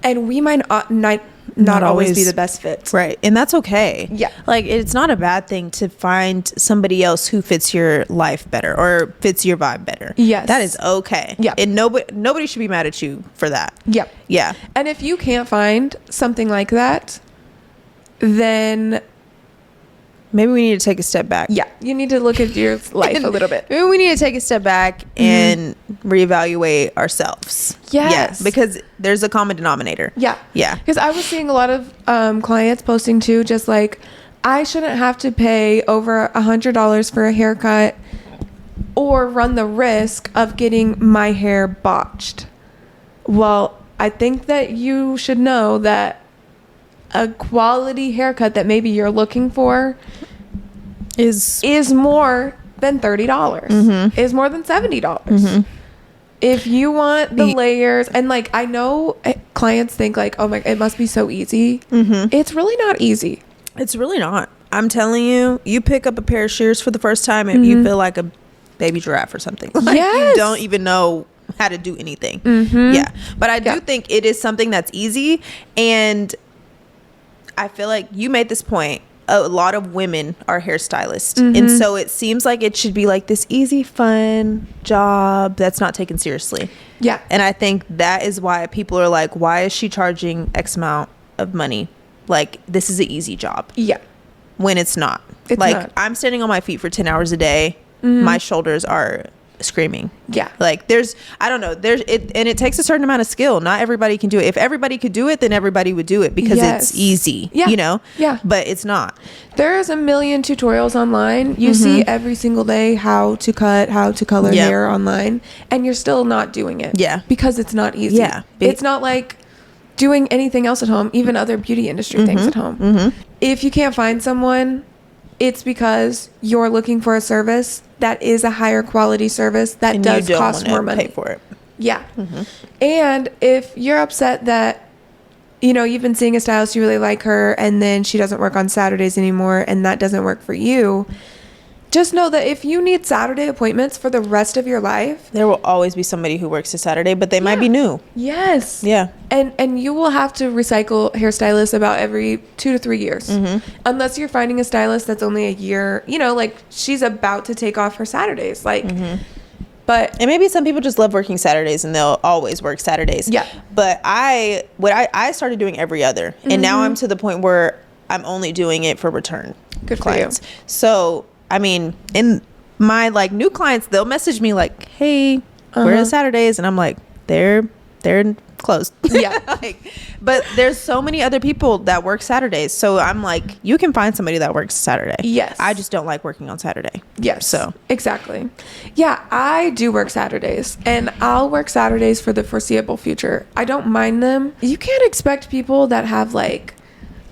And we might not always be the best fit. Right. And that's okay. Yeah. Like it's not a bad thing to find somebody else who fits your life better or fits your vibe better. Yes. That is okay. Yeah. And nobody should be mad at you for that. Yep. Yeah. And if you can't find something like that, then maybe we need to take a step back. Yeah. You need to look at your life a little bit. Maybe we need to take a step back and reevaluate ourselves. Yes. Yeah, because there's a common denominator. Yeah. Yeah. Because I was seeing a lot of clients posting too, just like, I shouldn't have to pay over $100 for a haircut or run the risk of getting my hair botched. Well, I think that you should know that a quality haircut that maybe you're looking for is more than $30, is more than $70. If you want the layers, and like I know clients think like, oh my, it must be so easy. It's really not easy. It's really not. I'm telling you, you pick up a pair of shears for the first time and you feel like a baby giraffe or something. Like you don't even know how to do anything. Yeah. But I do think it is something that's easy, and I feel like you made this point. A lot of women are hairstylists. And so it seems like it should be like this easy, fun job that's not taken seriously. Yeah. And I think that is why people are like, why is she charging X amount of money? Like, this is an easy job. Yeah. When it's not. It's like, not. I'm standing on my feet for 10 hours a day. My shoulders are screaming. Yeah. Like I don't know, and it takes a certain amount of skill. Not everybody can do it. If everybody could do it, then everybody would do it because it's easy. Yeah. You know? Yeah. But it's not. There's a million tutorials online. You see every single day how to cut, how to color hair online, and you're still not doing it. Yeah. Because it's not easy. Yeah. It's not like doing anything else at home, even other beauty industry things at home. If you can't find someone, it's because you're looking for a service that is a higher quality service that and does cost more money. Pay for it. Yeah. And if you're upset that, you know, you've been seeing a stylist, you really like her, and then she doesn't work on Saturdays anymore, and that doesn't work for you, just know that if you need Saturday appointments for the rest of your life, there will always be somebody who works a Saturday, but they might be new. Yes. Yeah. And you will have to recycle hairstylists about every 2 to 3 years. Unless you're finding a stylist that's only a year, you know, like she's about to take off her Saturdays. Like, but. And maybe some people just love working Saturdays and they'll always work Saturdays. Yeah. But I started doing every other. And now I'm to the point where I'm only doing it for return clients. For you. So, I mean, in my like new clients, they'll message me like, "Hey, where are Saturdays?" And I'm like, "They're closed." Yeah. But there's so many other people that work Saturdays. So I'm like, you can find somebody that works Saturday. Yes. I just don't like working on Saturday. Yes. So exactly. Yeah, I do work Saturdays, and I'll work Saturdays for the foreseeable future. I don't mind them. You can't expect people that have like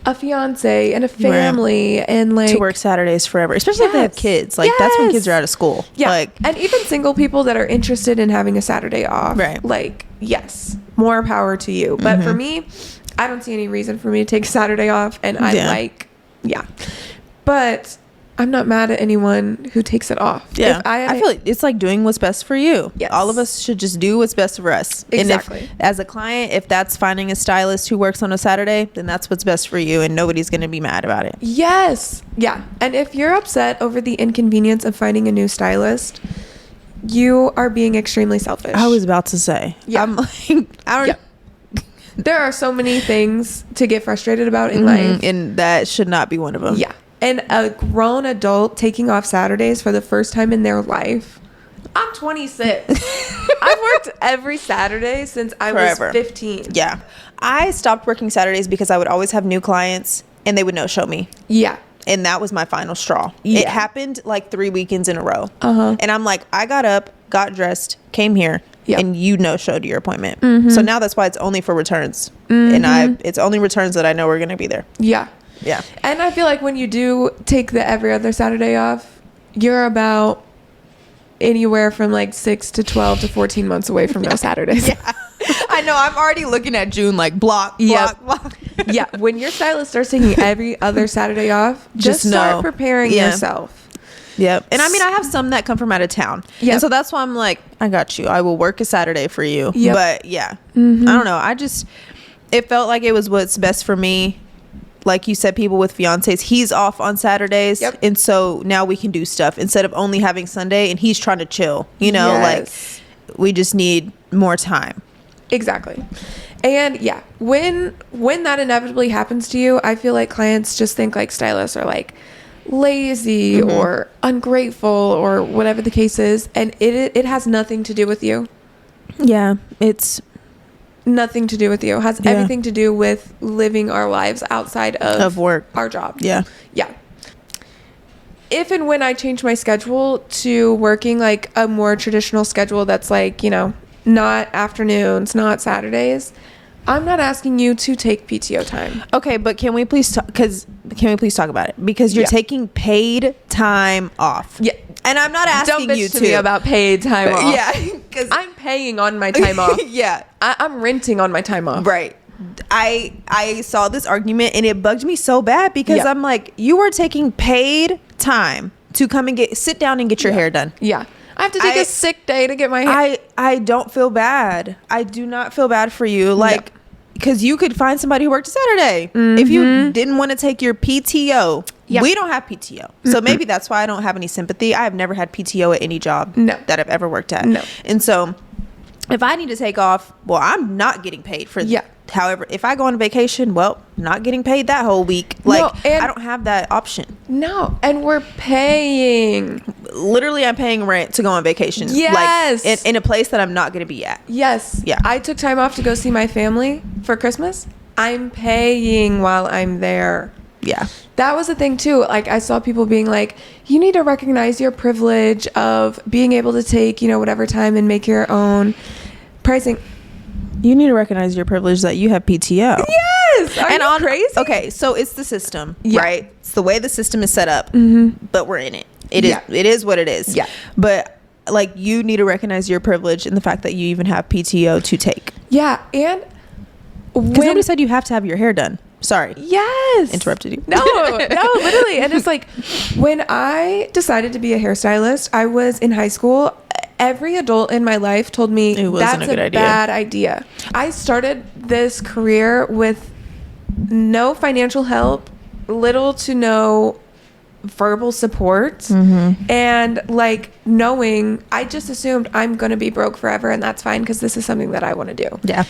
a fiance and a family and like to work Saturdays forever, especially if they have kids. Like that's when kids are out of school. Yeah. Like, and even single people that are interested in having a Saturday off. Right. Like, yes, more power to you. But for me, I don't see any reason for me to take Saturday off, and I but I'm not mad at anyone who takes it off. Yeah. I feel like it's like doing what's best for you. Yes. All of us should just do what's best for us. Exactly. And if, as a client, if that's finding a stylist who works on a Saturday, then that's what's best for you, and nobody's going to be mad about it. Yes. Yeah. And if you're upset over the inconvenience of finding a new stylist, you are being extremely selfish. I was about to say. Yeah. I'm like, I don't. There are so many things to get frustrated about in life. And that should not be one of them. Yeah. And a grown adult taking off Saturdays for the first time in their life. I'm 26. I've worked every Saturday since I was 15. Yeah. I stopped working Saturdays because I would always have new clients and they would no-show me. Yeah. And that was my final straw. Yeah. It happened like 3 weekends in a row. And I'm like, I got up, got dressed, came here, and you no-showed your appointment. So now that's why it's only for returns. And it's only returns that I know are going to be there. Yeah. Yeah. And I feel like when you do take the every other Saturday off, you're about anywhere from like 6 to 12 to 14 months away from no Saturdays. Yeah. I know. I'm already looking at June like block. Yeah. When your stylist starts taking every other Saturday off, just start preparing yourself. Yep. And I mean, I have some that come from out of town. Yeah. And so that's why I'm like, I got you. I will work a Saturday for you. Yep. But yeah, I don't know. It felt like it was what's best for me. Like you said, people with fiancés, he's off on Saturdays. Yep. And so now we can do stuff instead of only having Sunday and he's trying to chill, you know, like we just need more time. Exactly. And yeah, when that inevitably happens to you, I feel like clients just think like stylists are like lazy or ungrateful or whatever the case is. And it has nothing to do with you. Yeah. It's nothing to do with you. It has everything to do with living our lives outside of work, our job. Yeah. If and when I change my schedule to working like a more traditional schedule that's like, you know, not afternoons, not Saturdays, I'm not asking you to take PTO time. Okay, but can we please talk about it? Because you're taking paid time off. Yeah. And I'm not asking you to me about paid time off. Yeah, because I'm paying on my time off. Yeah, I'm renting on my time off. Right. I saw this argument and it bugged me so bad because I'm like, you are taking paid time to come and sit down and get your hair done. Yeah. I have to take a sick day to get my hair. I don't feel bad. I do not feel bad for you. Like, because you could find somebody who worked a Saturday if you didn't want to take your PTO. Yep. We don't have PTO. So maybe that's why I don't have any sympathy. I have never had PTO at any job that I've ever worked at. No. And so if I need to take off, well, I'm not getting paid for however, if I go on vacation, well, not getting paid that whole week. Like, I don't have that option. No. And we're paying. Literally, I'm paying rent to go on vacation. Yes. Like, in a place that I'm not going to be at. Yes. Yeah. I took time off to go see my family for Christmas. I'm paying while I'm there. Yeah. That was the thing too. Like, I saw people being like, you need to recognize your privilege of being able to take, you know, whatever time and make your own pricing. You need to recognize your privilege that you have PTO. Yes. Are you crazy? Okay, so it's the system, right? It's the way the system is set up, but we're in it. It is what it is. Yeah. But like, you need to recognize your privilege in the fact that you even have PTO to take. Yeah, and because nobody said you have to have your hair done. Sorry. Yes. Interrupted you. No, literally. And it's like, when I decided to be a hairstylist, I was in high school. Every adult in my life told me that's a bad idea. I started this career with no financial help, little to no verbal support, and like knowing, I just assumed I'm going to be broke forever, and that's fine because this is something that I want to do. Yeah.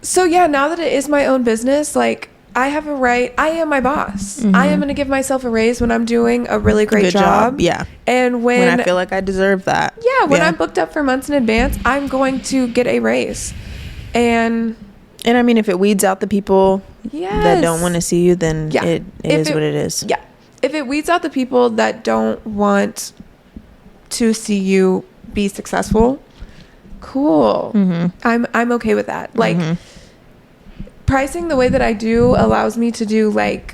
So yeah, now that it is my own business, like, I have a right. I am my boss. I am going to give myself a raise when I'm doing a really great job. Yeah. And when I feel like I deserve that. Yeah. When I'm booked up for months in advance, I'm going to get a raise. And I mean, if it weeds out the people that don't want to see you, then it is what it is. Yeah. If it weeds out the people that don't want to see you be successful, cool. I'm okay with that. Like, pricing the way that I do allows me to do, like,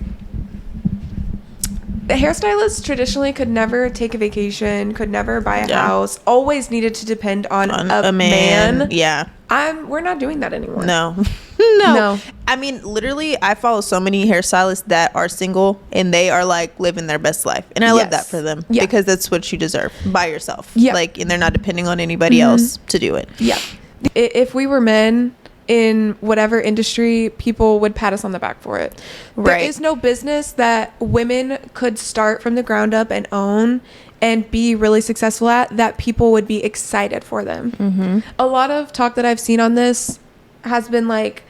the hairstylists traditionally could never take a vacation, could never buy a house, always needed to depend on a man. Yeah. We're not doing that anymore. No. No. I mean, literally, I follow so many hairstylists that are single and they are like living their best life. And I love that for them because that's what you deserve by yourself. Yeah. Like, and they're not depending on anybody else to do it. Yeah. If we were men in whatever industry, people would pat us on the back for it. There is no business that women could start from the ground up and own and be really successful at that people would be excited for them. A lot of talk that I've seen on this has been like,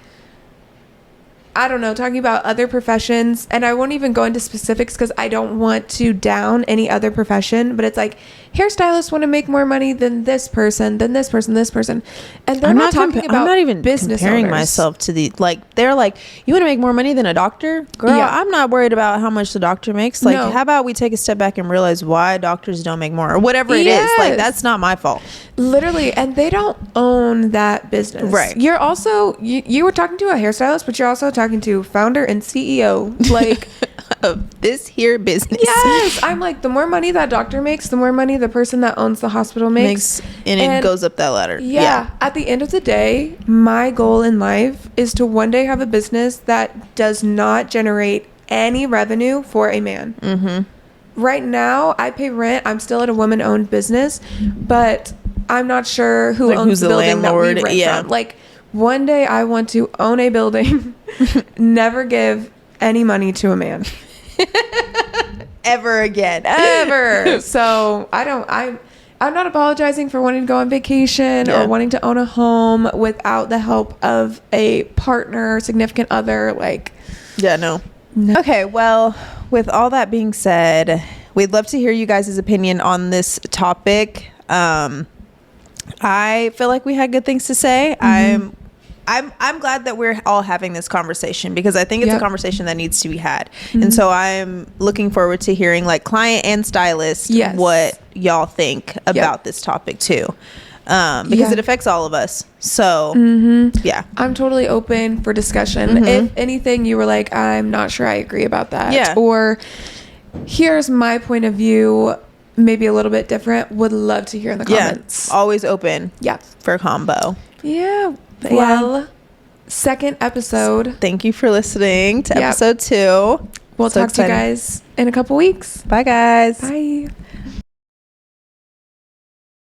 I don't know, talking about other professions, and I won't even go into specifics because I don't want to down any other profession, but it's like, hairstylists want to make more money than this person, and they're not talking about I'm not even business comparing owners. myself to the, like, they're like, you want to make more money than a doctor? Girl, I'm not worried about how much the doctor makes. Like, how about we take a step back and realize why doctors don't make more, or whatever it is. Like, that's not my fault. Literally, and they don't own that business. Right. You're also, you were talking to a hairstylist, but you're also talking to founder and CEO, like, of this here business. Yes. I'm like, the more money that doctor makes, the more money the person that owns the hospital makes. And it goes up that ladder. Yeah. At the end of the day, my goal in life is to one day have a business that does not generate any revenue for a man. Right now, I pay rent. I'm still at a woman-owned business, but I'm not sure who owns the building landlord, that we rent from. Like, one day I want to own a building, never give any money to a man. Ever again. Ever. So I'm not apologizing for wanting to go on vacation or wanting to own a home without the help of a partner, significant other. Like, no. Okay, well, with all that being said, we'd love to hear you guys' opinion on this topic. I feel like we had good things to say. I'm glad that we're all having this conversation because I think it's a conversation that needs to be had. And so I'm looking forward to hearing, like, client and stylist, what y'all think about this topic too. Because it affects all of us. So I'm totally open for discussion. If anything, you were like, I'm not sure I agree about that. Or here's my point of view, maybe a little bit different, would love to hear in the comments. Always open for a combo. Well, second episode. Thank you for listening to episode 2. We'll talk to you guys in a couple weeks. Bye, guys. Bye.